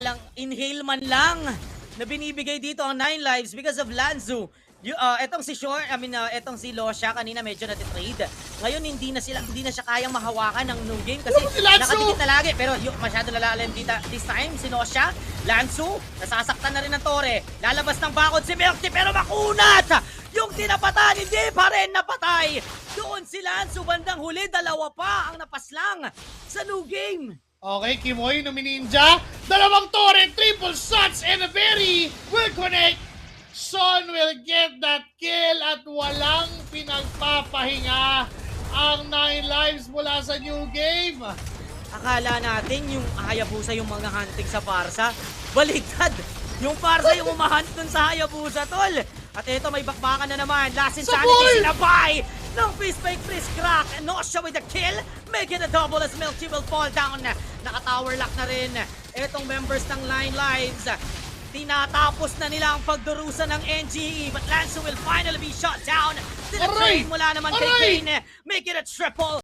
lang inhale man lang na binibigay dito ang 9 lives because of Lanzu. Etong si Shore, etong si Losha kanina medyo na-trade. Ngayon hindi na siya kayang mahawakan ng new game kasi Si Lanzu! nakadikit na lagi. Pero masyado nalalim dito this time si Losha. Lanzu, nasasaktan na rin ng Tore. Lalabas ng bakod si Milky pero makunat! Yung tinapatan, hindi pa rin napatay. Doon si Lanzu, bandang huli, dalawa pa ang napaslang sa new game. Okay, Kimoy, Numininja. Dalawang Tore, triple shots, and a berry will connect. Sean will get that kill at walang pinagpapahinga ang 9 lives mula sa new game. Akala natin yung Hayabusa yung mga hunting sa Parsa. Baliktad! Yung Parsa yung umahunt dun sa Hayabusa, tol! At ito, may bakbakan na naman. Last Insanity sinabay ng Fistbake Freeze Crack. Nosha with the kill. Make it a double as Milky will fall down. Naka-tower lock na rin itong members ng 9 lives. Tinatapos na nila ang pagdurusa ng NGE, but Lanzo will finally be shot down. Tinatry mula naman kay Kane. Make it a triple.